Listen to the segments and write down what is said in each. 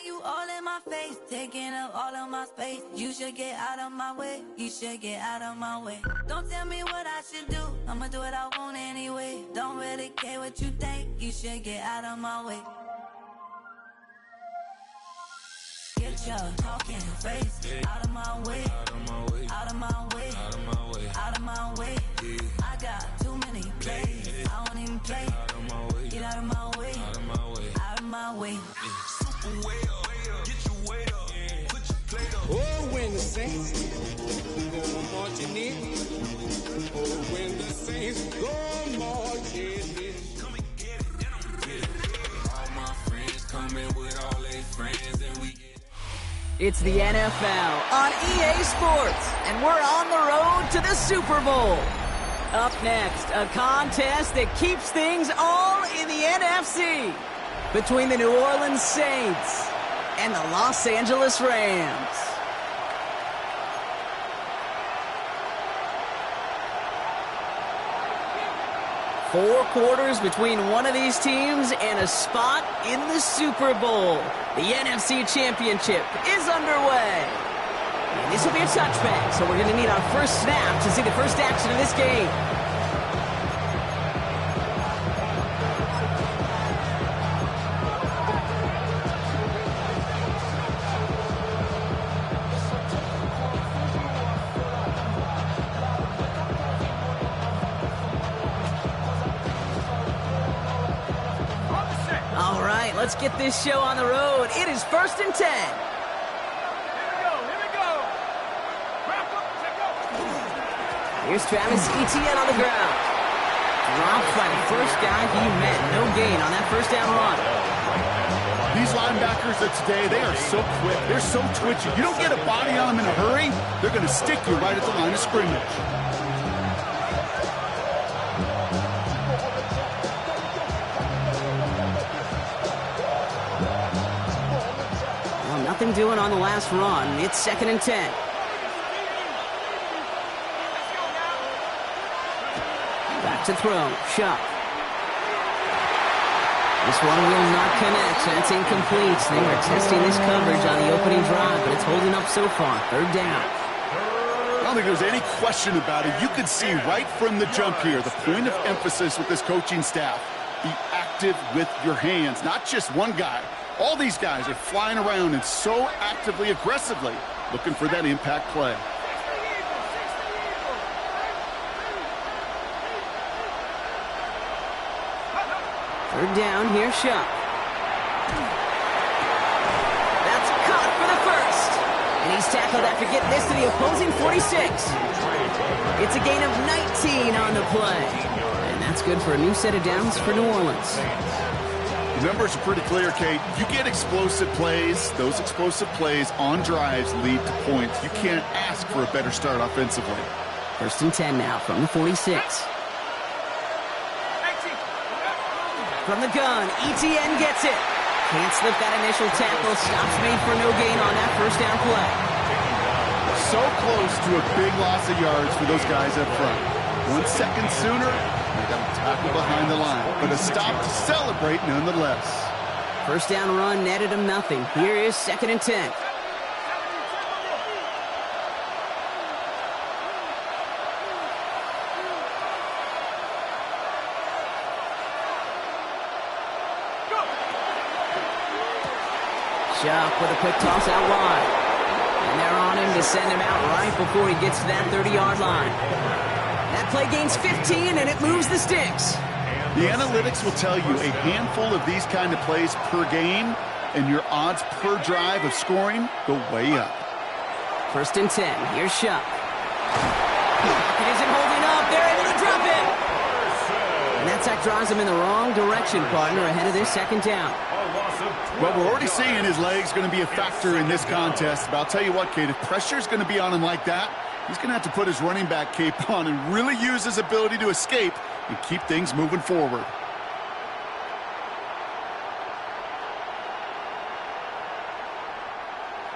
you all in my face, taking up all of my space. You should get out of my way, you should get out of my way. Don't tell me what I should do, I'ma do what I want anyway. Don't really care what you think, you should get out of my way. Get your talking face out of my way, out of my way, out of my way, out of my way, out of my way. I got too many plays, I don't even play. Get out of my way, out of my way, out of my way. Super way up, get your weight up, put your plate up. Oh, when the Saints go marching in, oh, when the Saints go marching in. Come and get it, all my friends coming with all their friends and we get. It's the NFL on EA Sports, and we're on the road to the Super Bowl. Up next, a contest that keeps things all in the NFC between the New Orleans Saints and the Los Angeles Rams. Four quarters between one of these teams and a spot in the Super Bowl. The NFC Championship is underway. And this will be a touchback, so we're going to need our first snap to see the first action of this game. All right, let's get this show on the road. It is 1st and 10. Here's Travis Etienne on the ground. Dropped by the first guy he met. No gain on that first down run. These linebackers of today, they are so quick. They're so twitchy. You don't get a body on them in a hurry, they're going to stick you right at the line of scrimmage. Well, nothing doing on the last run. It's 2nd and 10. To throw, Shuck. This one will not connect. That's incomplete. They were testing this coverage on the opening drive, but it's holding up so far. 3rd down. I don't think there's any question about it. You can see right from the jump here, the point of emphasis with this coaching staff. Be active with your hands, not just one guy. All these guys are flying around and so actively, aggressively looking for that impact play. Third down, here's Shuck. That's caught for the first. And he's tackled after getting this to the opposing 46. It's a gain of 19 on the play. And that's good for a new set of downs for New Orleans. The numbers are pretty clear, Kate. You get explosive plays. Those explosive plays on drives lead to points. You can't ask for a better start offensively. 1st and 10 now from the 46. From the gun, Etienne gets it. Can't slip that initial tackle. Stops made for no gain on that first down play. So close to a big loss of yards for those guys up front. 1 second sooner, they got a tackle behind the line. But a stop to celebrate nonetheless. First down run netted him nothing. Here is 2nd and 10. Shuck with a quick toss out wide. And they're on him to send him out right before he gets to that 30-yard line. That play gains 15, and it moves the sticks. The analytics will tell you a handful of these kind of plays per game, and your odds per drive of scoring go way up. 1st and 10. Here's Shuck. Pocket isn't holding up. They're able to drop it. And that sack drives him in the wrong direction, partner, ahead of this 2nd down. Well, we're already seeing his legs going to be a factor in this contest. But I'll tell you what, Kate, if pressure's going to be on him like that, he's going to have to put his running back cape on and really use his ability to escape and keep things moving forward.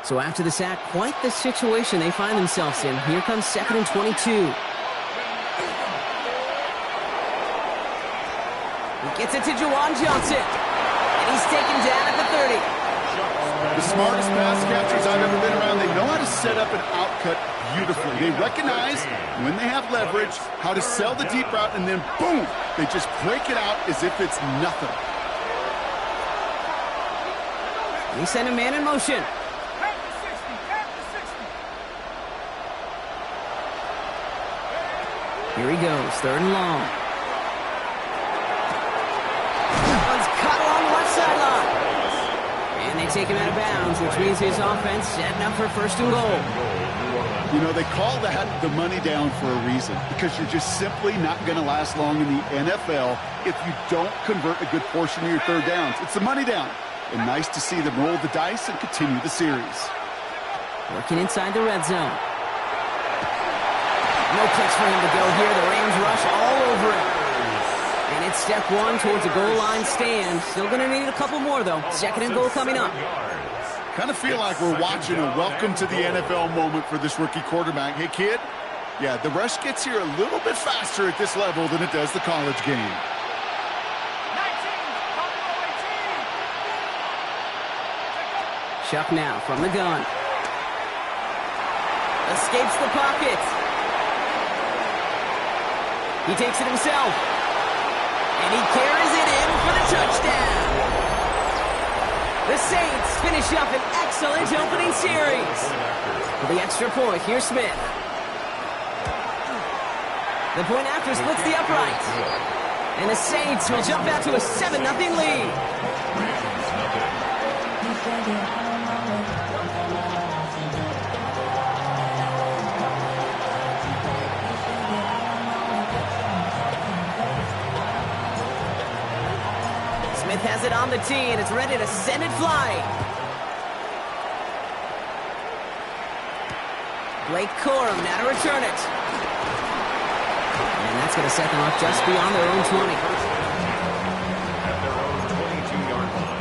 So after the sack, quite the situation they find themselves in. Here comes 2nd and 22. He gets it to Juwan Johnson. And he's taken down at the 30. The smartest pass catchers I've ever been around, they know how to set up an outcut beautifully. They recognize when they have leverage, how to sell the deep route, and then boom, they just break it out as if it's nothing. He sent a man in motion. Here he goes, 3rd and long. That one's caught along the left sideline. And they take him out of bounds, which means his offense setting up for 1st and goal. You know, they call that the money down for a reason, because you're just simply not going to last long in the NFL if you don't convert a good portion of your 3rd downs. It's the money down. And nice to see them roll the dice and continue the series. Working inside the red zone. No place for him to go here. The Rams rush all over him. And it's step 1 towards a goal line stand. Still going to need a couple more, though. 2nd and goal coming up. Kind of feel like we're watching a welcome to the NFL moment for this rookie quarterback. Hey, kid, yeah, the rush gets here a little bit faster at this level than it does the college game. Chuck now from the gun. Escapes the pocket. He takes it himself. And he carries it in for the touchdown. The Saints finish up an excellent opening series. For the extra point, here's Smith. The point after splits the upright. And the Saints will jump out to a 7-0 lead. Smith has it on the tee, and it's ready to send it flying. Blake Corum now to return it. And that's going to set them up just beyond their own 20. At their own 22-yard line.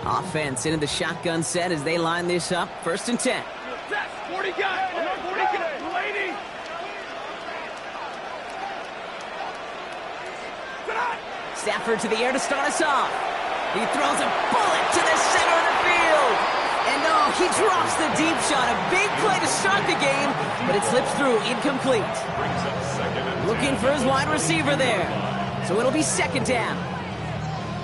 Offense into the shotgun set as they line this up. 1st and 10. 40 guys, 40 guys, lady. Stafford to the air to start us off. He throws a bullet to the center of the field. And no, he drops the deep shot. A big play to start the game, but it slips through incomplete. Looking for his wide receiver there. So it'll be 2nd down.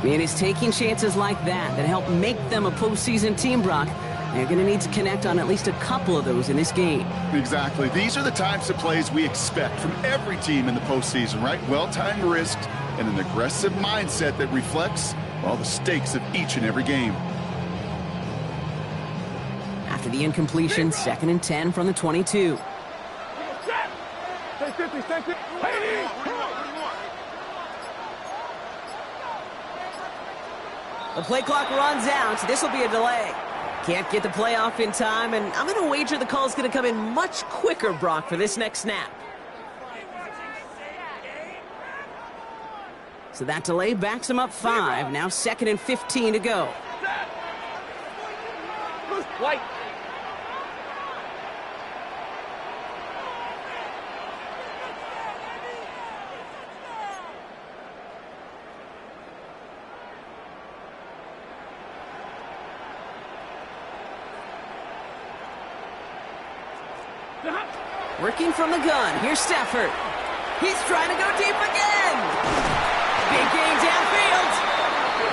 And it's taking chances like that help make them a postseason team, Brock. They're going to need to connect on at least a couple of those in this game. Exactly. These are the types of plays we expect from every team in the postseason, right? Well-timed risks and an aggressive mindset that reflects all the stakes of each and every game. After the incompletion, 2nd and 10 from the 22. The play clock runs out, so this will be a delay. Can't get the play off in time, and I'm going to wager the call is going to come in much quicker, Brock, for this next snap. So that delay backs him up 5. Now 2nd and 15 to go. White. Working from the gun. Here's Stafford. He's trying to go deep again. Big gain downfield.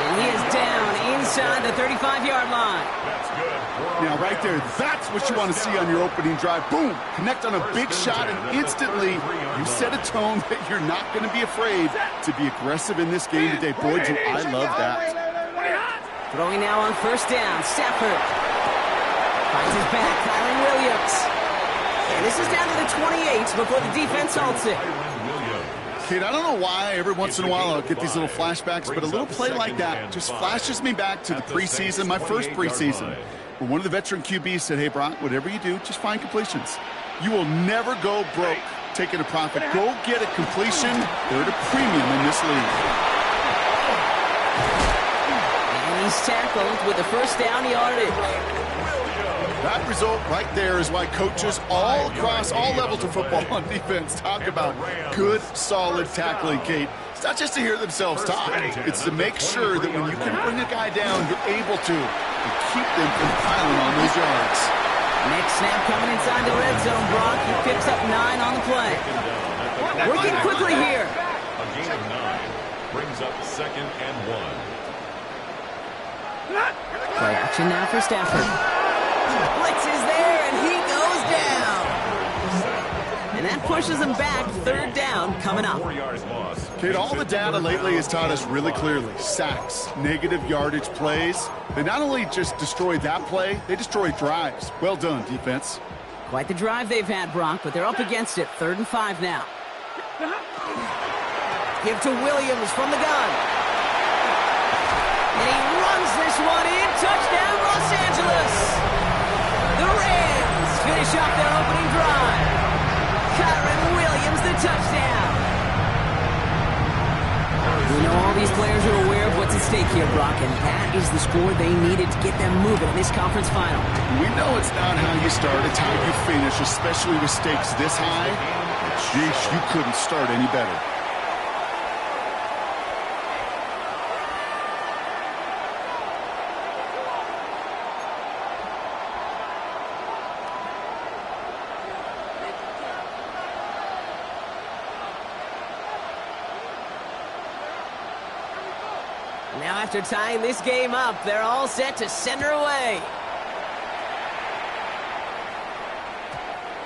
And he is down inside the 35-yard line. That's good. Now, right there, that's what you want to see on your opening drive. Boom! Connect on a big shot, and instantly you set a tone that you're not going to be afraid to be aggressive in this game today. Boy, do I love that. Throwing now on 1st down. Stafford finds his back. Kyren Williams. And this is down to the 28 before the defense halts it. Kid, I don't know why every once in a while I'll get these little flashbacks, but a little play like that just flashes me back to the preseason, my first preseason, where one of the veteran QBs said, hey, Brock, whatever you do, just find completions. You will never go broke taking a profit. Go get a completion. They're at a premium in this league. He's tackled with the first down yardage. That result right there is why coaches all across all levels of football on defense talk about good, solid tackling, Kate. It's not just to hear themselves talk. It's to make sure that when you can bring a guy down, you're able to and keep them from piling on those yards. Next snap coming inside the red zone. Brock, he picks up 9 on the play. Working quickly here. A gain of 9 brings up 2nd and 1. Play action now for Stafford. Blitz is there, and he goes down. And that pushes him back. 3rd down coming up. 4 yards lost. Kate, all the data lately has taught us really clearly. Sacks, negative yardage plays. They not only just destroy that play, they destroy drives. Well done, defense. Quite the drive they've had, Brock, but they're up against it. 3rd and 5 now. Give to Williams from the gun. And he runs this one in. Touchdown, Los Angeles. The Rams finish off their opening drive. Kyren Williams, the touchdown. We know all these players are aware of what's at stake here, Brock, and that is the score they needed to get them moving in this conference final. We know it's not how you start, it's how you finish, especially with stakes this high. Jeez, you couldn't start any better. Now after tying this game up, they're all set to send her away.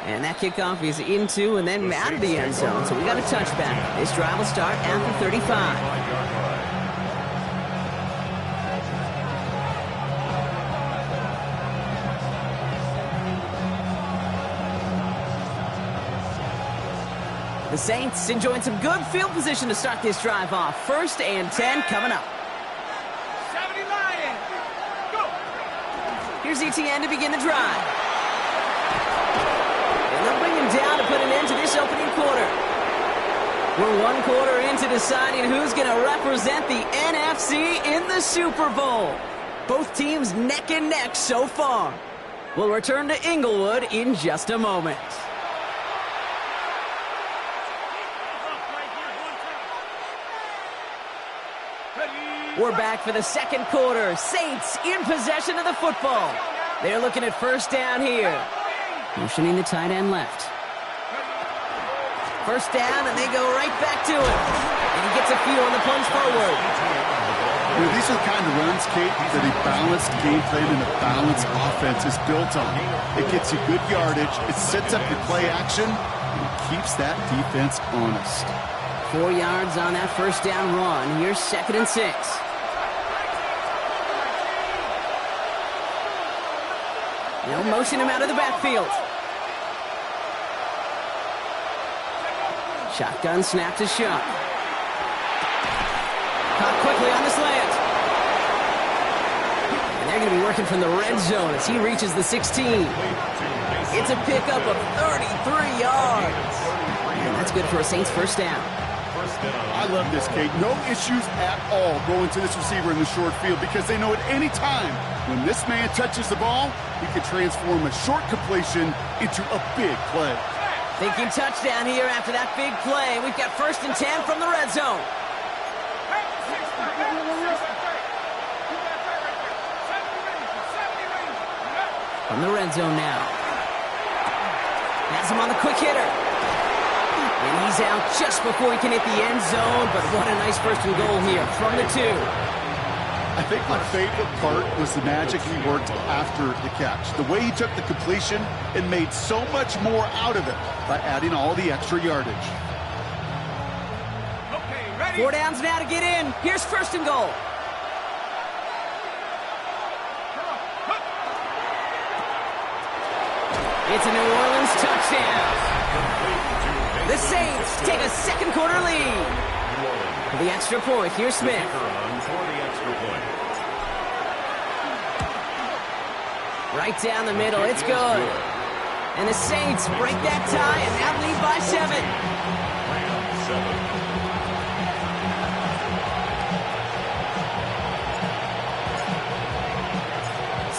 And that kickoff is into and then out of the end zone, so we got a touchback. This drive will start after 35. The Saints enjoying some good field position to start this drive off. 1st and 10 coming up. Here's ETN to begin the drive. And they'll bring him down to put an end to this opening quarter. We're 1 quarter into deciding who's going to represent the NFC in the Super Bowl. Both teams neck and neck so far. We'll return to Inglewood in just a moment. We're back for the 2nd quarter. Saints in possession of the football. They're looking at 1st down here. Motioning the tight end left. 1st down, and they go right back to it. And he gets a few on the punch forward. You know, these are the kind of runs, Kate, that a balanced game plan and a balanced offense is built on. It gets you good yardage, it sets up your play action, and it keeps that defense honest. 4 yards on that 1st down run. Here's 2nd and 6. They'll motion him out of the backfield. Shotgun snap to Shuck. Caught quickly on the slant. And they're going to be working from the red zone as he reaches the 16. It's a pickup of 33 yards. And that's good for a Saints 1st down. I love this, Kate. No issues at all going to this receiver in the short field because they know at any time when this man touches the ball, he can transform a short completion into a big play. Thinking touchdown here after that big play. We've got 1st and 10 from the red zone. From the red zone now. Has him on the quick hitter. And he's out just before he can hit the end zone, but what a nice 1st and goal here from the 2. I think my favorite part was the magic he worked after the catch. The way he took the completion and made so much more out of it by adding all the extra yardage. 4 downs now to get in. Here's 1st and goal. It's a New Orleans touchdown. The Saints take a 2nd quarter lead. For the extra point, here's Smith. Right down the middle, it's good. And the Saints break that tie and now lead by 7.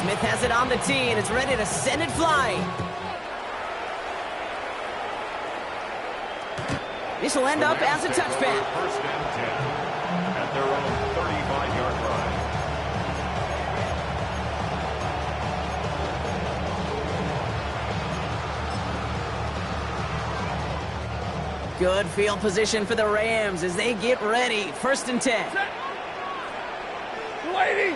Smith has it on the tee and is ready to send it flying. This will end up as a touchback. First and 10 at their own 35-yard line. Good field position for the Rams as they get ready. First and 10. Lady!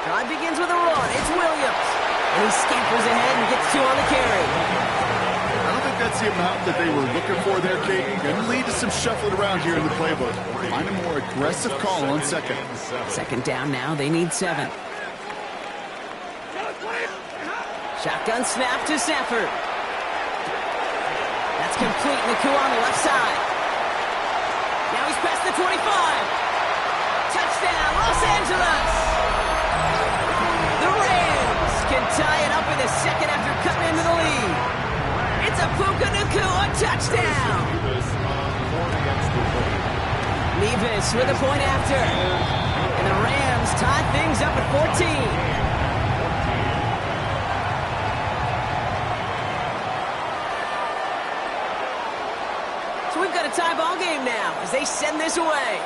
Drive begins with a run. It's Williams. And he scampers ahead and gets 2 on the carry. I don't think that's the amount that they were looking for there, Kate. Going to lead to some shuffling around here in the playbook. Find a more aggressive call on second. Second down now. They need 7. Shotgun snap to Stafford. That's complete. Naku on the left side. Now he's past the 25. Touchdown, Los Angeles. The Rams can tie it up in a second after cutting into the lead. It's a Puka Nacua touchdown. Nevis with a point after. And the Rams tie things up at 14. So we've got a tie ball game now as they send this away.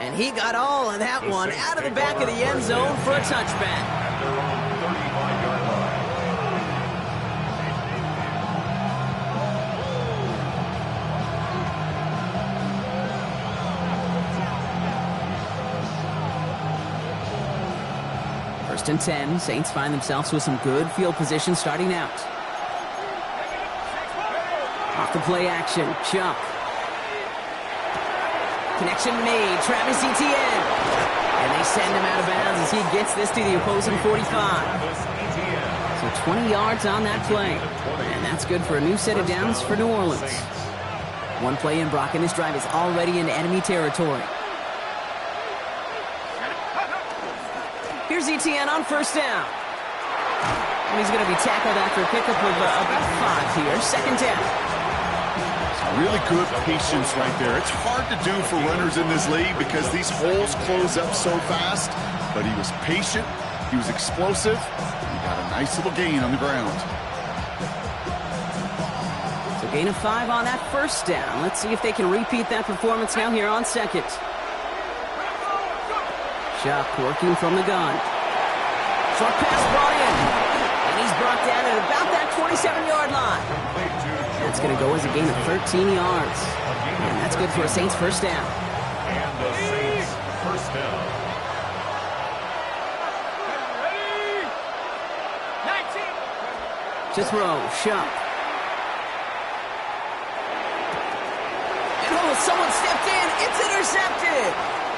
And he got all of that one out of the back of the end zone for a touchback. At their own 35-yard line. First and 10, Saints find themselves with some good field position starting out. Off the play action, Chuck. Connection made, Travis Etienne. And they send him out of bounds as he gets this to the opposing 45. So 20 yards on that play. And that's good for a new set of downs for New Orleans. One play in, Brock, and this drive is already in enemy territory. Here's Etienne on first down. And he's going to be tackled after a pickup of about 5 here. Second down. Really good patience right there. It's hard to do for runners in this league because these holes close up so fast. But he was patient. He was explosive. He got a nice little gain on the ground. So gain of 5 on that first down. Let's see if they can repeat that performance now here on second. Chuck working from the gun. Short pass brought in. And he's brought down at about that 27-yard line. That's going to go as a gain of 13 yards. And that's good for a Saints first down. And the Saints first down. To throw, Shuck. And oh, someone stepped in. It's intercepted.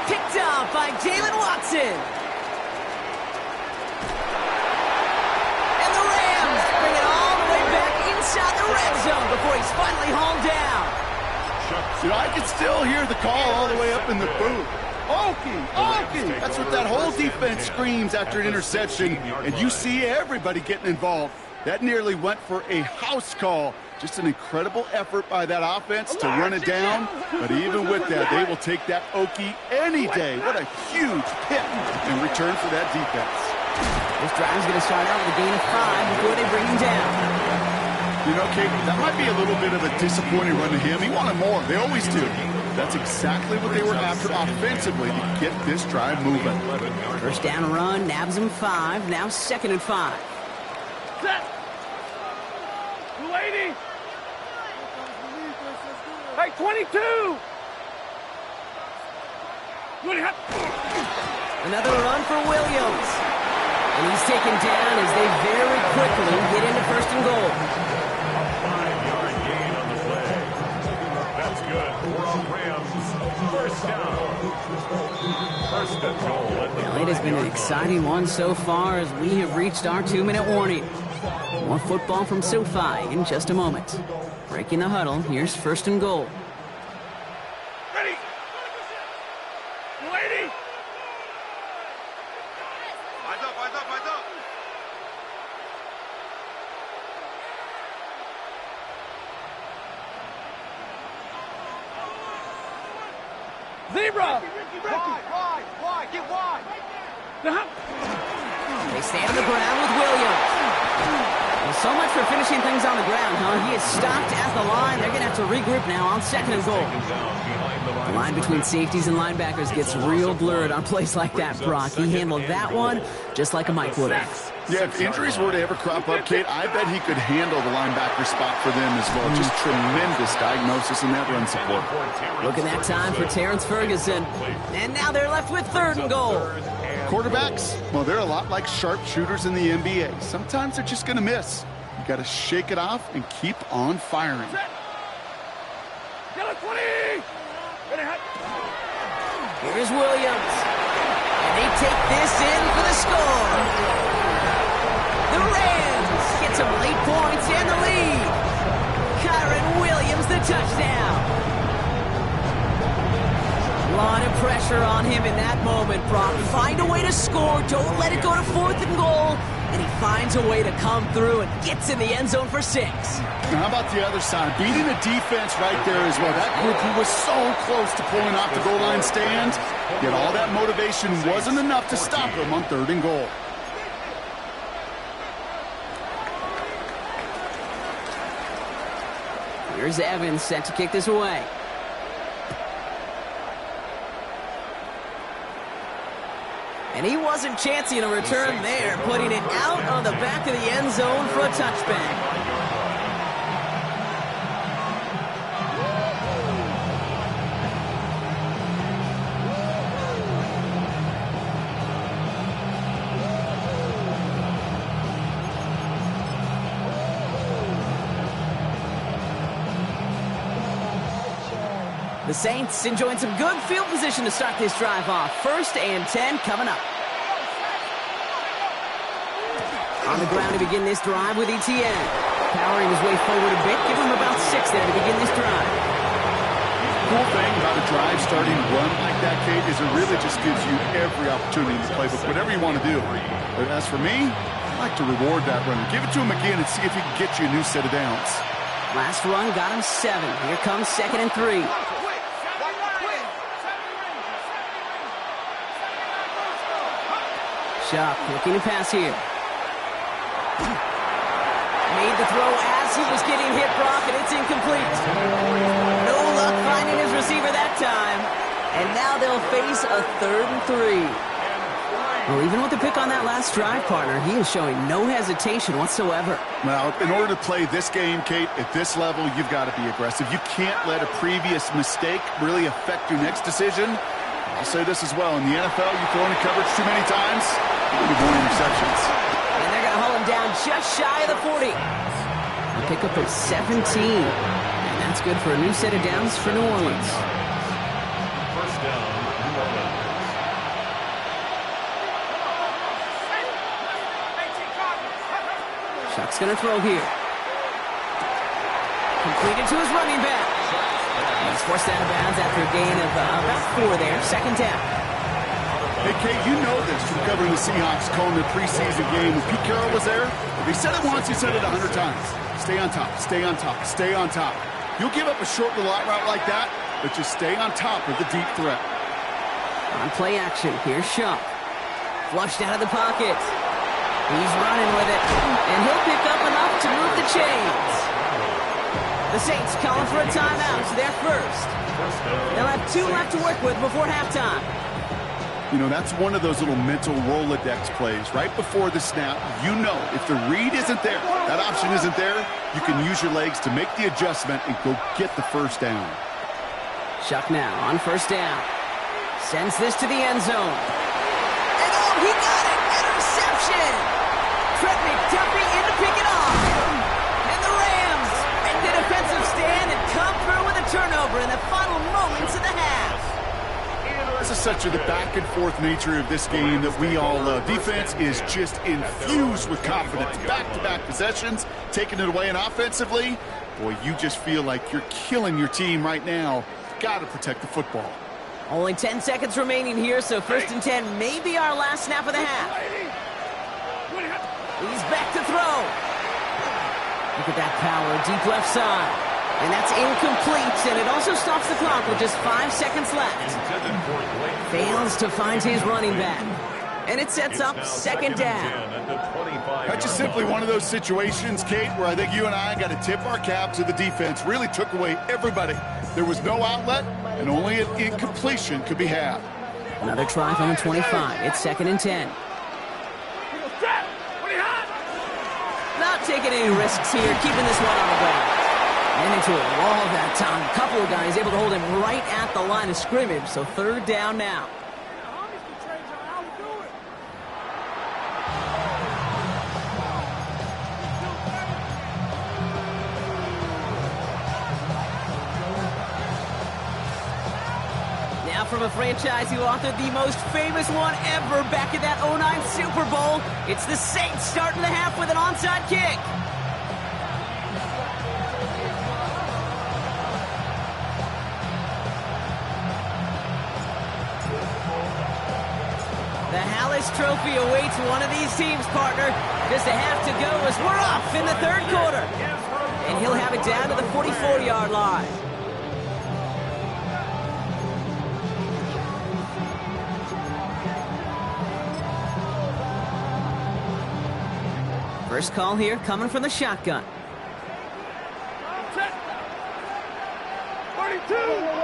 Picked up by Jalen Watson. And the Rams bring it all the way back inside the red zone before he's finally hauled down. You know, I can still hear the call all the way up in the booth. Okie! That's what that whole defense screams after an interception, and you see everybody getting involved. That nearly went for a house call. Just an incredible effort by that offense to run it down, but even with that, they will take that Okie any day. What a huge hit in return for that defense. This drive is going to start out with a gain of 5 before they bring him down. You know, Kate, that might be a little bit of a disappointing run to him. He wanted more. They always do. That's exactly what they were after offensively to get this drive moving. First down run, nabs him 5. Now second and 5. Set. Lady. Hey, 22. Another run for Williams. And he's taken down as they very quickly get into first and goal. 5-yard gain on the play. That's good. We're on Rams. First down. First and goal. Well, it has been an exciting one so far as we have reached our 2-minute warning. More football from SoFi in just a moment. Breaking the huddle, here's first and goal. Ready. Lady. Eyes up, eyes up, eyes up. Zebra! Wide, get wide. They stay on the ground with Williams. Well, so much for finishing things on the ground, huh? He is stopped at the line. They're going to have to regroup now on 2nd and goal. The line between safeties and linebackers gets real blurred on plays like that, Brock. He handled that one just like a Mike would have. Yeah, if injuries were to ever crop up, Kate, I bet he could handle the linebacker spot for them as well. Just tremendous diagnosis in that run support. Look at that time for Terrence Ferguson. And now they're left with 3rd and goal. Quarterbacks, well, they're a lot like sharpshooters in the NBA. Sometimes they're just going to miss. You got to shake it off and keep on firing. Here's Williams. And they take this in for the score. The Rams get some late points and the lead. Kyren Williams, the touchdown. A lot of pressure on him in that moment, Brock. Find a way to score. Don't let it go to 4th and goal. And he finds a way to come through and gets in the end zone for 6. Now, how about the other side? Beating the defense right there as well. That group who was so close to pulling off the goal line stand, yet all that motivation wasn't enough to stop him on 3rd and goal. Here's Evans set to kick this away. And he wasn't chancing a return there, putting it out on the back of the end zone for a touchback. The Saints enjoying some good field position to start this drive off. 1st and 10 coming up. On the ground to begin this drive with Etienne. Powering his way forward a bit. Give him about 6 there to begin this drive. Cool thing about a drive starting run like that, Kate, is it really just gives you every opportunity to play with whatever you want to do. But as for me, I like to reward that runner. Give it to him again and see if he can get you a new set of downs. Last run got him 7. Here comes 2nd and 3. Shuck looking to pass here. Made the throw as he was getting hit, Brock, and it's incomplete. No luck finding his receiver that time. And now they'll face a 3rd and 3. Well, even with the pick on that last drive, partner, he is showing no hesitation whatsoever. Well, in order to play this game, Kate, at this level, you've got to be aggressive. You can't let a previous mistake really affect your next decision. I'll say this as well. In the NFL, you throw into coverage too many times, you'll be more interceptions. And they're going to haul him down just shy of the 40. A pickup of 17. And that's good for a new set of downs for New Orleans. 1st down, New Orleans. Shuck's going to throw here. Completed to his running back. He's forced out of bounds after a gain of about 4 there. 2nd down. Hey, Kate, you know this from covering the Seahawks, calling their preseason game. When Pete Carroll was there, if he said it once, he said it 100 times. Stay on top, stay on top, stay on top. You'll give up a short little out route like that, but just stay on top of the deep threat. On play action, here's Shuck. Flushed out of the pocket. He's running with it, and he'll pick up enough to move the chains. The Saints calling for a timeout, so they're first. They'll have 2 left to work with before halftime. You know, that's one of those little mental Rolodex plays. Right before the snap, you know if the read isn't there, that option isn't there, you can use your legs to make the adjustment and go get the 1st down. Shuck now on 1st down. Sends this to the end zone. And oh, he got it! Interception! Trent McDuffie in to pick it off. And the Rams make the defensive stand and come through with a turnover in the final moments of the half. This is such the back and forth nature of this game that we all love. Defense is just infused with confidence. Back-to-back possessions, taking it away, and offensively, boy, you just feel like you're killing your team right now. Got to protect the football. Only 10 seconds remaining here, so 1st and 10 may be our last snap of the half. He's back to throw. Look at that power, deep left side. And that's incomplete, and it also stops the clock with just 5 seconds left. Fails to find his running back. And it sets up second down. That's just simply one of those situations, Kate, where I think you and I got to tip our cap to the defense. Really took away everybody. There was no outlet, and only an incompletion could be had. Another try from the 25. It's 2nd and 10. Not taking any risks here, keeping this one on the ground. And into a wall that time. A couple of guys able to hold him right at the line of scrimmage, so 3rd down now. Now from a franchise who authored the most famous one ever back in that 09 Super Bowl, it's the Saints starting the half with an onside kick. The Hallis Trophy awaits one of these teams, partner. Just a half to go as we're off in the 3rd quarter. And he'll have it down to the 44-yard line. First call here coming from the shotgun. 32!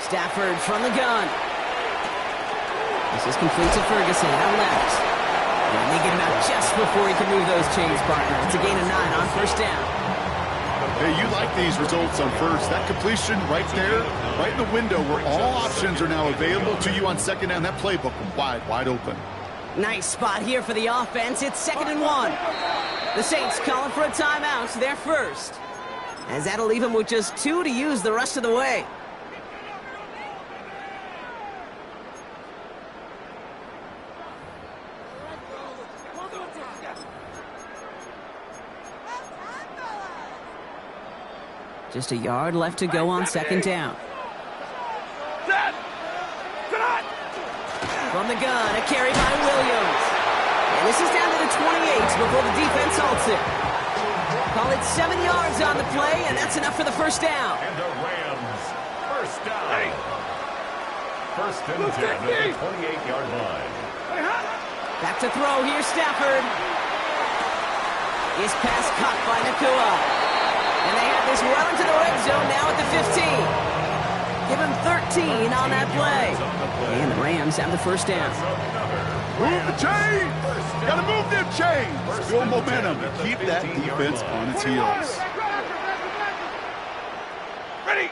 Stafford from the gun. This is complete to Ferguson out left. And they get him out just before he can move those chains, partner. It's a gain of 9 on 1st down. Hey, you like these results on first. That completion right there, right in the window where all options are now available to you on 2nd down. That playbook wide open. Nice spot here for the offense. It's 2nd and 1. The Saints calling for a timeout. They're first. As that'll leave them with just 2 to use the rest of the way. Just a yard left to go on 2nd down. From the gun, a carry by Williams. And this is down to the 28 before the defense halts it. Call it 7 yards on the play, and that's enough for the 1st down. And the Rams, 1st down. 1st and 10 at the 28-yard line. Back to throw here, Stafford. His pass caught by Nacua. And they have this well into the red zone now at the 15. Give him 13 on that play. And the Rams have the 1st down. Move the chains! Gotta move them chains! Build momentum and keep that defense on its heels. Ready!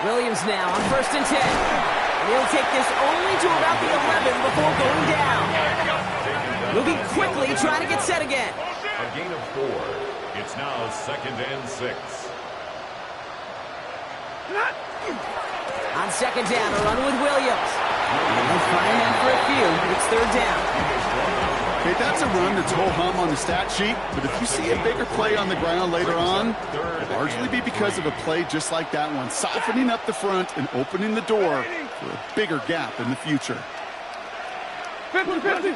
Williams now on 1st and 10. And he'll take this only to about the 11 before going down. Moving quickly, trying to get set again. A gain of 4. It's now 2nd and 6. On 2nd down, a run with Williams. And find him for a few. It's 3rd down. Okay, that's a run that's ho-hum on the stat sheet, but if you see a bigger play on the ground later on, it'll largely be because of a play just like that one, softening up the front and opening the door for a bigger gap in the future. 50-50!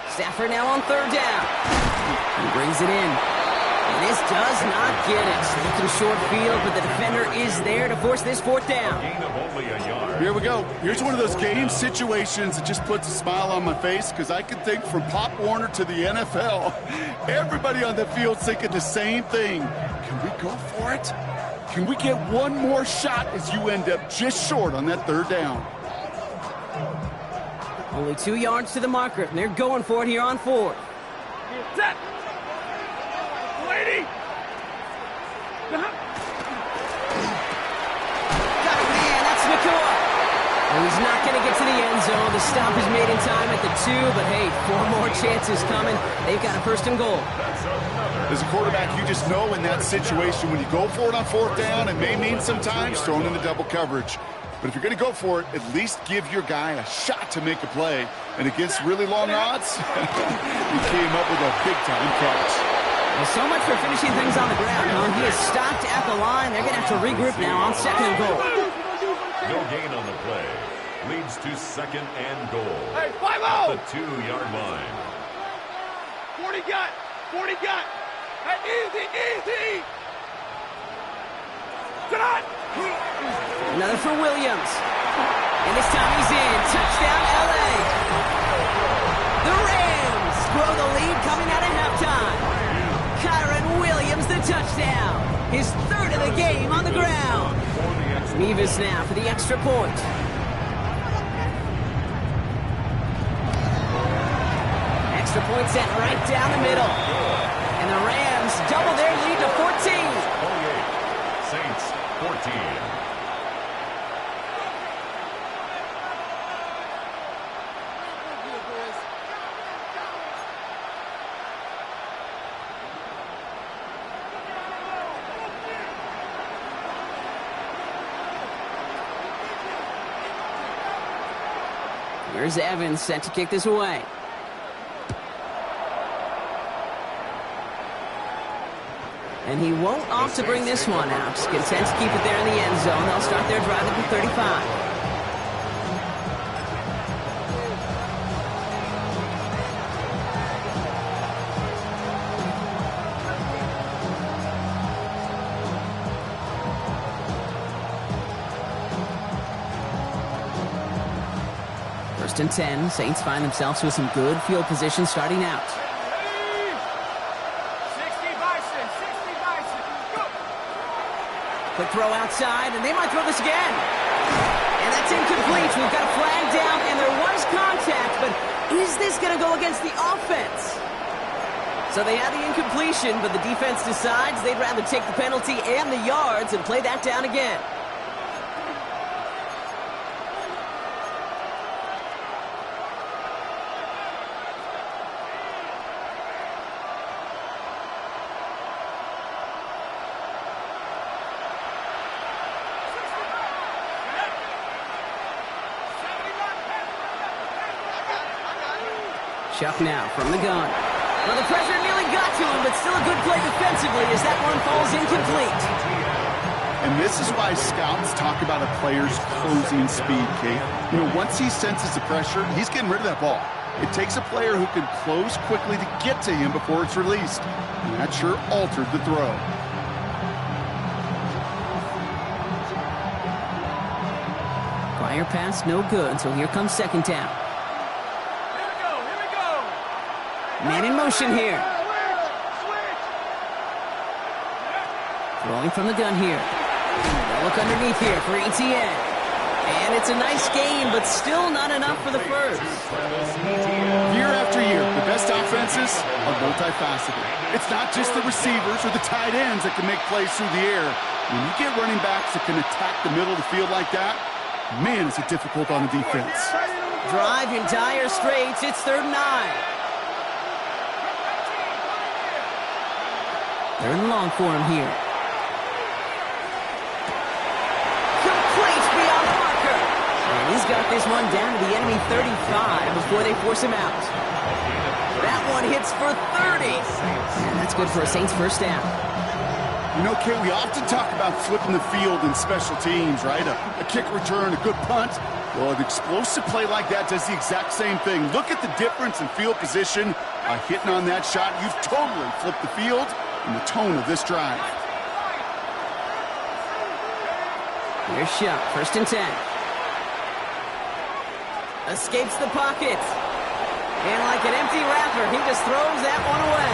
Stafford now on 3rd down. He brings it in. And this does not get it. Looking short field, but the defender is there to force this 4th down. Gain of only a yard. Here we go. Here's one of those game situations that just puts a smile on my face because I can think from Pop Warner to the NFL. Everybody on the field's thinking the same thing. Can we go for it? Can we get one more shot as you end up just short on that 3rd down? Only 2 yards to the marker, and they're going for it here on 4th. Set! Lady! Got it, man. That's Nacua. And he's not going to get to the end zone. The stop is made in time at the 2, but hey, 4 more chances coming. They've got a 1st and goal. As a quarterback, you just know in that situation when you go for it on 4th down, it may mean sometimes throwing in the double coverage. But if you're going to go for it, at least give your guy a shot to make a play. And against really long odds, he came up with a big-time catch. Well, so much for finishing things on the ground, huh? He is stopped at the line. They're going to have to regroup now on second and goal. No gain on the play. Leads to second and goal. Hey, 5-0! At the 2-yard line. 40 got! 40 got! Hey, easy, easy! Get on! Another for Williams. And this time he's in. Touchdown, L.A. The Rams grow the lead coming out of halftime. Kyren Williams, the touchdown. His third of the game on the ground. Mevis now for the extra point. Extra point set right down the middle. And the Rams double their lead to 14. 28. Saints 14. Here's Evans set to kick this away. And he won't opt to bring this one out. Just content to keep it there in the end zone. They'll start their drive at the 35. First and 10. Saints find themselves with some good field position starting out. Quick throw outside, and they might throw this again. And that's incomplete. We've got a flag down, and there was contact, but is this going to go against the offense? So they had the incompletion, but the defense decides they'd rather take the penalty and the yards and play that down again. Chuck now from the gun. Well, the pressure nearly got to him, but still a good play defensively as that one falls incomplete. And this is why scouts talk about a player's closing speed, Kate. You know, once he senses the pressure, he's getting rid of that ball. It takes a player who can close quickly to get to him before it's released. And that sure altered the throw. Prior pass, no good, so here comes second down. Man in motion here. Throwing from the gun here. They'll look underneath here for ETN. And it's a nice game, but still not enough for the first. Year after year, the best offenses are multifaceted. It's not just the receivers or the tight ends that can make plays through the air. When you get running backs that can attack the middle of the field like that, man, is it difficult on the defense. Drive in dire straits. It's 3rd and 9. 3rd and long for him here. Complete beyond Parker. And he's got this one down to the enemy 35 before they force him out. That one hits for 30. And that's good for a Saints first down. You know, Kate, we often talk about flipping the field in special teams, right? A kick return, a good punt. Well, an explosive play like that does the exact same thing. Look at the difference in field position by hitting on that shot. You've totally flipped the field and the tone of this drive. Here's Shuck, 1st and 10. Escapes the pocket. And like an empty wrapper, he just throws that one away.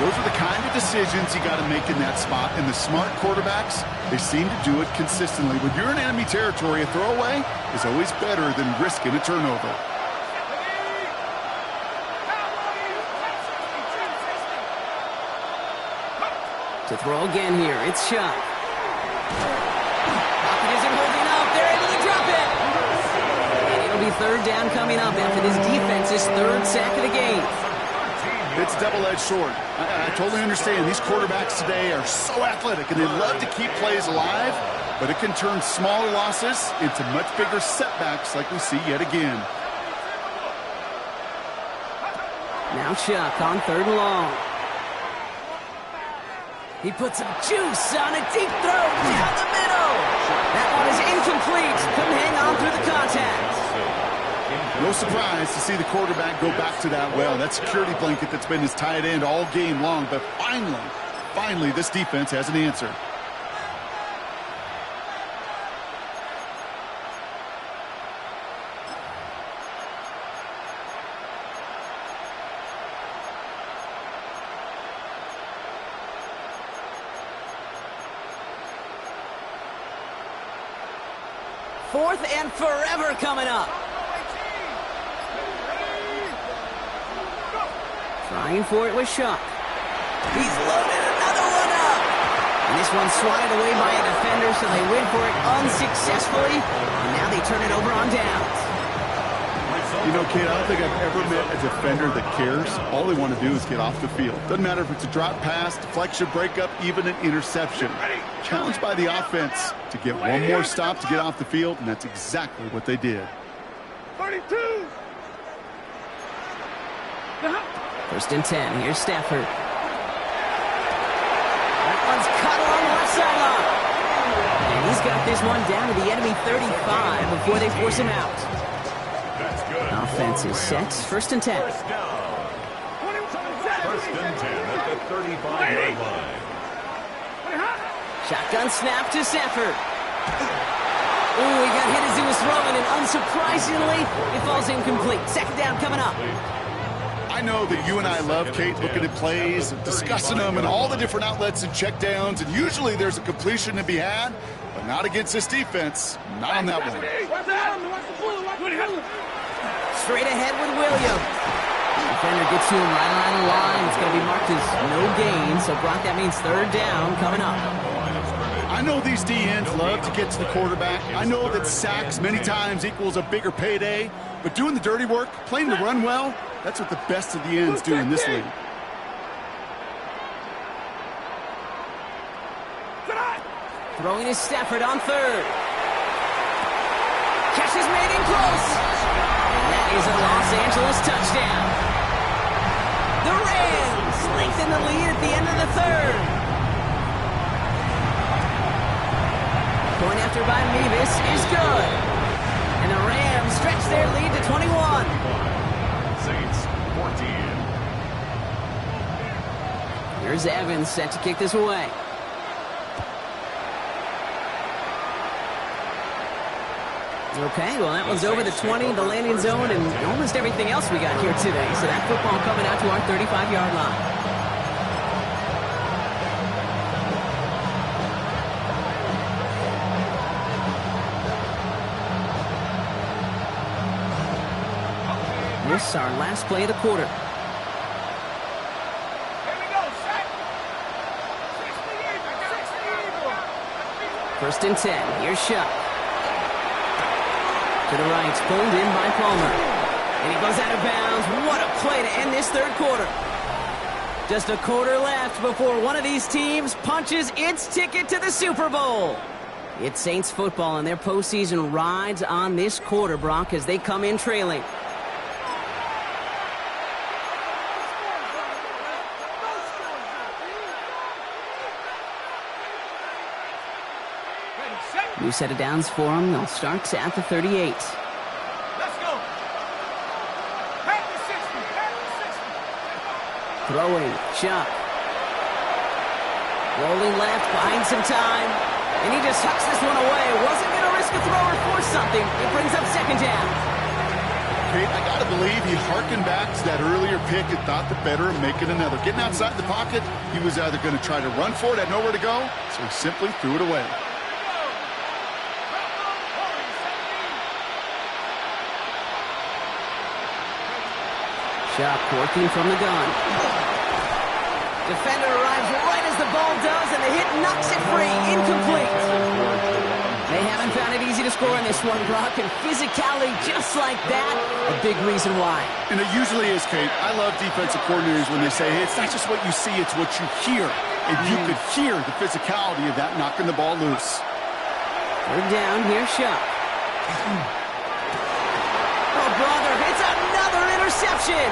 Those are the kind of decisions you got to make in that spot. And the smart quarterbacks, they seem to do it consistently. When you're in enemy territory, a throwaway is always better than risking a turnover. To throw again here, it's Shuck. Pocket isn't holding up. They're able to drop it. And it'll be 3rd down coming up after this defense's 3rd sack of the game. It's double-edged sword. I totally understand. These quarterbacks today are so athletic, and they love to keep plays alive, but it can turn smaller losses into much bigger setbacks like we see yet again. Now Chuck on 3rd and long. He puts some juice on a deep throw down the middle. That one is incomplete. Couldn't hang on through the contact. No surprise to see the quarterback go back to that well. That security blanket that's been his tight end all game long. But finally, this defense has an answer. Fourth and forever coming up. Trying for it with Shuck. He's loaded another one up. And this one's swatted away by a defender, so they win for it unsuccessfully. And now they turn it over on downs. You know, Kate, I don't think I've ever met a defender that cares. All they want to do is get off the field. Doesn't matter if it's a drop pass, deflection, breakup, even an interception. Challenged by the offense to get one more stop to get off the field, and that's exactly what they did. 32. First and 10. Here's Stafford. That one's cut along the left sideline. And he's got this one down to the enemy 35 before they force him out. That's good. Offense is set. First and 10. First down. First and 10 at the 35-yard line. Shotgun snap to Stafford. Ooh, he got hit as he was throwing, and unsurprisingly, it falls incomplete. Second down coming up. I know that you and I love, Kate, looking at plays, discussing them, and all the different outlets and checkdowns, and usually there's a completion to be had, but not against this defense. Not on that one. Straight ahead with Williams. Defender gets to him right around the line. It's going to be marked as no gain, so Brock, that means third down coming up. I know these DNs love to get to the quarterback. I know that sacks many times equals a bigger payday, but doing the dirty work, playing the run well, that's what the best of the ends do in this league. Throwing is Stafford on third. Catch is made in close. And that is a Los Angeles touchdown. The Rams lengthen the lead at the end of the third. Point after by Mevis is good. And the Rams stretch their lead to 21. Saints 14. Here's Evans set to kick this away. Okay, well, that one's over the 20, the landing zone, and almost everything else we got here today. So that football coming out to our 35-yard line. This is our last play of the quarter. First and 10. Here's Shuck. To the right, pulled in by Palmer. And he goes out of bounds. What a play to end this third quarter. Just a quarter left before one of these teams punches its ticket to the Super Bowl. It's Saints football, and their postseason rides on this quarter, Brock, as they come in trailing. New set of downs for them. They'll start at the 38. Let's go. Back to 60. Back to 60. Throwing. Shuck. Rolling left. Buying some time. And he just hucks this one away. Wasn't going to risk a throw or force something. It brings up second down. Kate, I got to believe he harkened back to that earlier pick and thought the better of making another. Getting outside the pocket, he was either going to try to run for it, had nowhere to go, so he simply threw it away. Shuck working from the gun. Defender arrives right as the ball does, and the hit knocks it free. Incomplete. They haven't found it easy to score in this one, Brock, and physicality just like that, a big reason why. And it usually is, Kate. I love defensive coordinators when they say, hey, it's not just what you see, it's what you hear. And you could hear the physicality of that knocking the ball loose. Third down, here's Shuck. Oh, brother, it's another interception.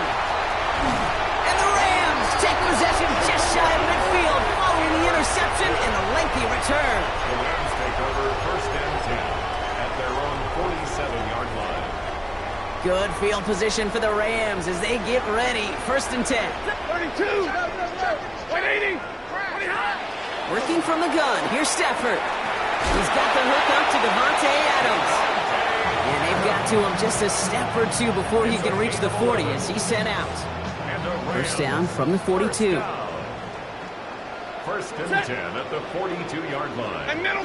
And the Rams take possession just shy of midfield following the interception. interception and a lengthy return. The Rams take over 1st and 10 at their own 47-yard line. Good field position for the Rams as they get ready. 1st and 10. 32. 180. 20 high. Working from the gun. Here's Stafford. He's got the hook up to Devontae Adams. And they've got to him just a step or two before he can reach the 40 as he's sent out. First down from the 42. 1st and 10 at the 42-yard line. And middle.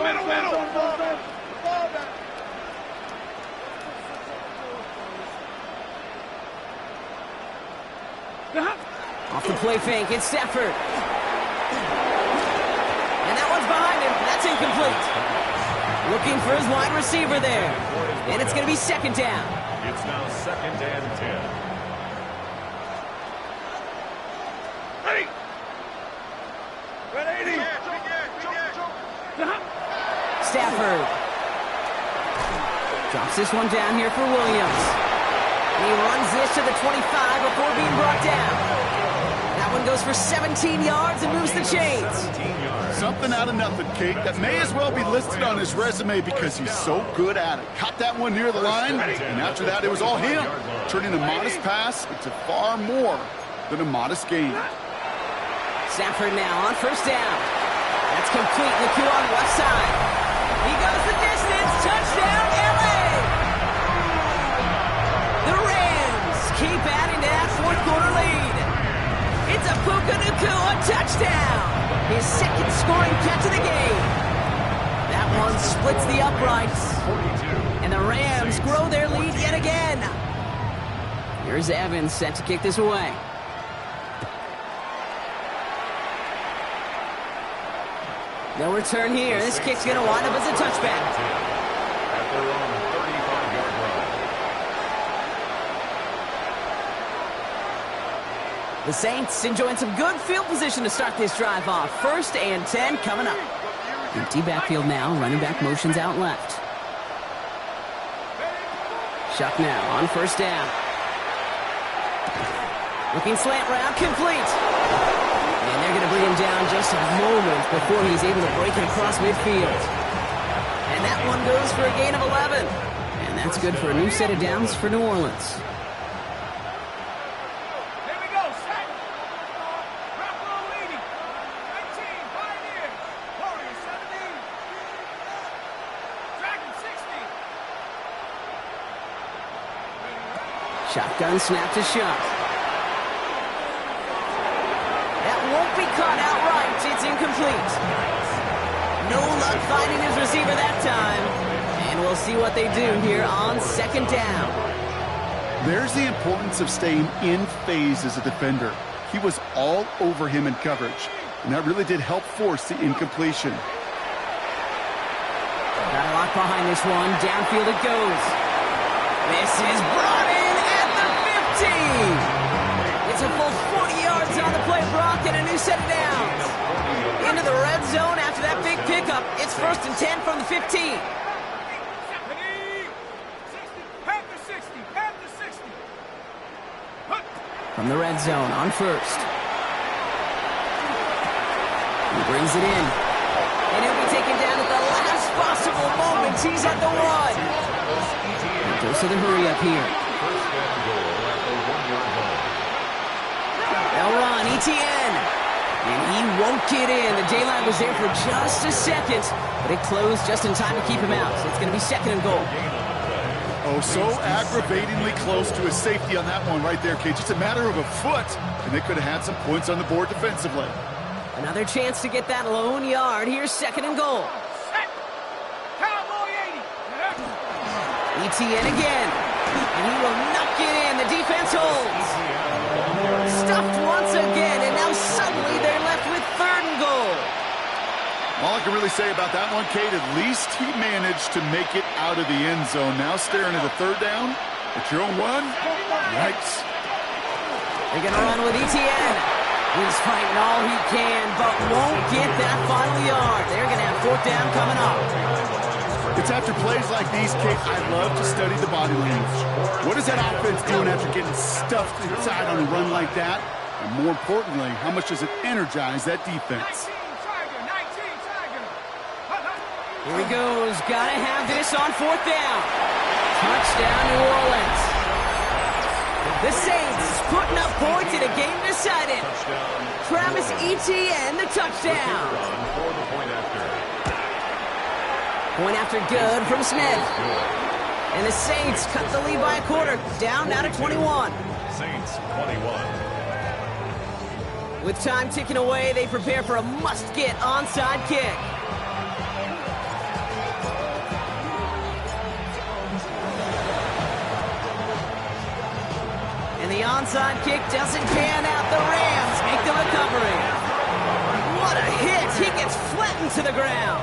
Off the play fake, it's Stafford. And that one's behind him. That's incomplete. Looking for his wide receiver there. And it's going to be 2nd down. It's now 2nd and 10. Ready. 180. Stafford. Drops this one down here for Williams. And he runs this to the 25 before being brought down. That one goes for 17 yards and moves the chains. Something out of nothing, Kate. That may as well be listed on his resume because he's so good at it. Caught that one near the line, and after that, it was all him. Turning a modest pass into far more than a modest gain. Stafford now on 1st down. That's complete. Naku on the left side. He goes the distance. Touchdown, LA! The Rams keep adding to that 4th quarter lead. It's a Puka Nacua touchdown. His 2nd scoring catch of the game. That one splits the uprights. And the Rams grow their lead yet again. Here's Evans set to kick this away. No return here. This kick's going to wind up as a touchback. At their own 35-yard line. The Saints enjoying some good field position to start this drive off. 1st and 10 coming up. Empty backfield now. Running back motions out left. Shuck now on 1st down. Looking slant route, complete. And they're going to bring him down just a moment before he's able to break it across midfield. And that one goes for a gain of 11. And that's good for a new set of downs for New Orleans. Here we go. Set. Rock roll 80. 19. Pioneers. Warriors 17. Dragon 60. Shotgun snap to Shuck. Won't be caught outright. It's incomplete. No luck finding his receiver that time. And we'll see what they do here on 2nd down. There's the importance of staying in phase as a defender. He was all over him in coverage, and that really did help force the incompletion. Got a lock behind this one. Downfield it goes. This is brought in at the 15. It's a full 40 yards on the play, Brock, and a new set of downs. Into the red zone after that big pickup. It's 1st and 10 from the 15. 60. Half to 60. Half to 60. From the red zone on 1st. He brings it in. And he'll be taken down at the last possible moment. He's at the 1. Goes to the hurry up here. 1st and goal at the 1-yard line. They'll run, Etienne. And he won't get in. The daylight was there for just a second, but it closed just in time to keep him out. So it's going to be 2nd and goal. Oh, so aggravatingly close to his safety on that one right there, Kate. Just a matter of a foot, and they could have had some points on the board defensively. Another chance to get that lone yard. Here's 2nd and goal. Set. Cowboy 80. Etienne again. And he will not get in. The defense holds. Stuffed once again, and now suddenly they're left with 3rd and goal. All I can really say about that one, Kate, at least he managed to make it out of the end zone. Now staring at a 3rd down at your own 1. Yikes. They're going to run with Etienne. He's fighting all he can, but won't get that final yard. They're going to have 4th down coming up. It's after plays like these, Kate, I love to study the body language. What is that offense doing after getting stuffed inside on a run like that? And more importantly, how much does it energize that defense? 19, Tiger, 19. Here he goes. Gotta have this on 4th down. Touchdown, New Orleans. The Saints putting up points in a game decided. Travis Etienne, the touchdown. Point after good from Smith. And the Saints cut the lead by a quarter. Down now to 21. Saints 21. With time ticking away, they prepare for a must-get onside kick. And the onside kick doesn't pan out. The Rams make the recovery. What a hit! He gets flattened to the ground.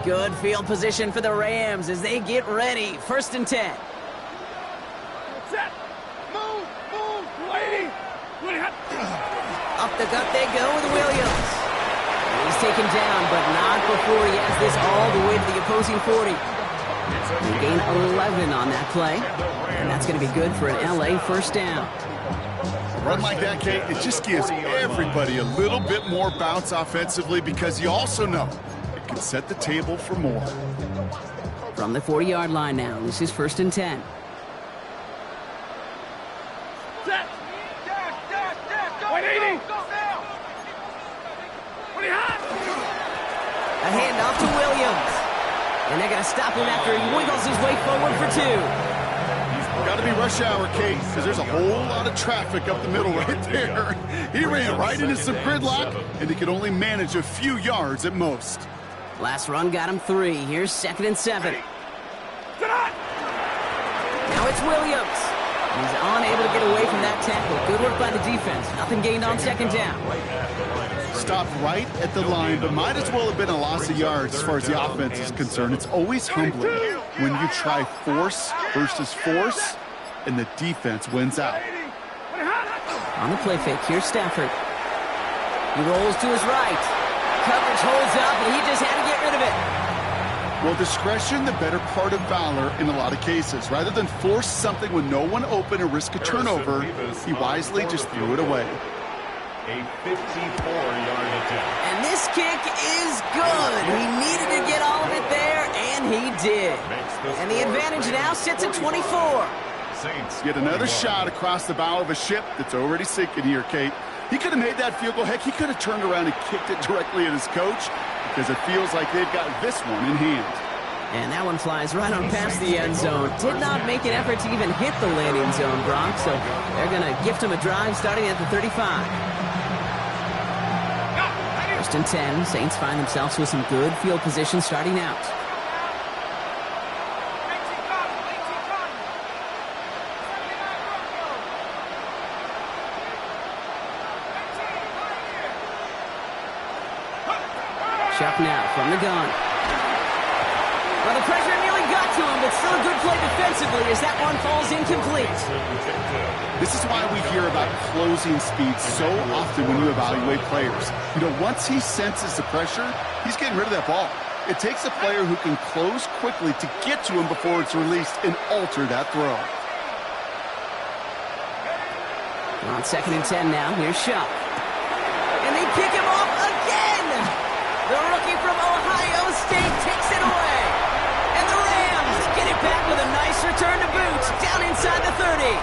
Good field position for the Rams as they get ready. 1st and 10. Set. Move. Lady. Up the gut they go with Williams. He's taken down, but not before he has this all the way to the opposing 40. He gained 11 on that play, and that's going to be good for an LA 1st down. A run like that, Kate, it just gives everybody a little bit more bounce offensively because you also know it can set the table for more. From the 40-yard line now, this is 1st and 10. Set. Go. 180. Go now. Pretty hot. A handoff to Williams. And they're going to stop him after he wiggles his way forward for 2. Got to be rush hour, Kate, because there's a whole lot of traffic up the middle right there. He ran right into some gridlock, and he could only manage a few yards at most. Last run got him 3. Here's 2nd and 7. Now it's Williams. He's unable to get away from that tackle. Good work by the defense. Nothing gained on 2nd down. Stopped right at the line, but might as well have been a loss of yards as far as the offense is concerned. It's always humbling when you try force versus force, and the defense wins out. On the play fake, here's Stafford. He rolls to his right. Coverage holds up, and he just had to get rid of it. Well, discretion, the better part of valor in a lot of cases. Rather than force something with no one open and risk a turnover, he wisely just threw it away. A 54-yard attempt. And this kick is good. He needed to get all of it there, and he did. And the advantage now sits at 24. Saints. Yet another shot across the bow of a ship that's already sinking here, Kate. He could have made that field goal. Heck, he could have turned around and kicked it directly at his coach because it feels like they've got this one in hand. And that one flies right on past the end zone. Did not make an effort to even hit the landing zone, Brock, so they're going to gift him a drive starting at the 35. 1st and 10. Saints find themselves with some good field position starting out. Chuck now from the gun. Well, the pressure nearly got to him, but still a good play defensively as that one falls incomplete. This is why we hear about closing speed so often when you evaluate players. You know, once he senses the pressure, he's getting rid of that ball. It takes a player who can close quickly to get to him before it's released and alter that throw. On 2nd and 10 now, here's Shuck. And they pick him off again! The rookie from Ohio State takes it away. And the Rams get it back with a nice return to boot down inside the 30.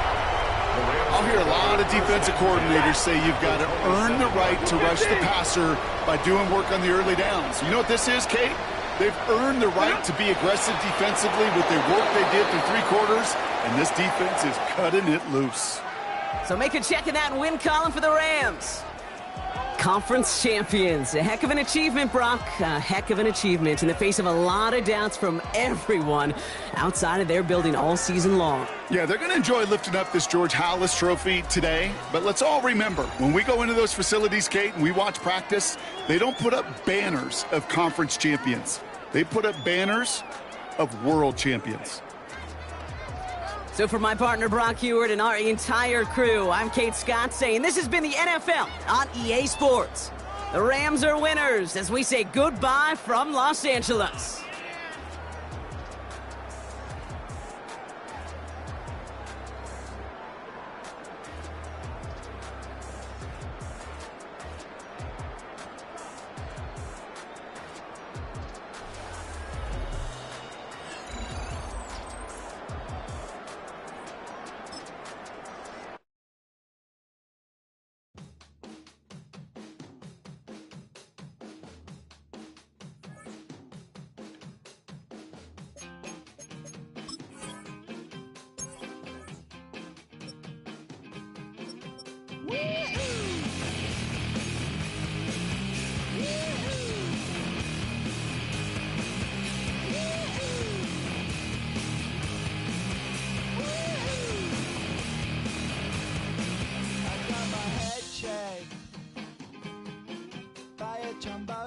I'll hear a lot of defensive coordinators say you've got to earn the right to rush the passer by doing work on the early downs. You know what this is, Kate? They've earned the right to be aggressive defensively with the work they did through 3 quarters, and this defense is cutting it loose. So make a check in that win column for the Rams. Conference champions. A heck of an achievement, Brock. A heck of an achievement in the face of a lot of doubts from everyone outside of their building all season long. Yeah, they're going to enjoy lifting up this George Halas trophy today. But let's all remember, when we go into those facilities, Kate, and we watch practice, they don't put up banners of conference champions. They put up banners of world champions. So for my partner, Brock Huard, and our entire crew, I'm Kate Scott saying this has been the NFL on EA Sports. The Rams are winners as we say goodbye from Los Angeles. By a trombone.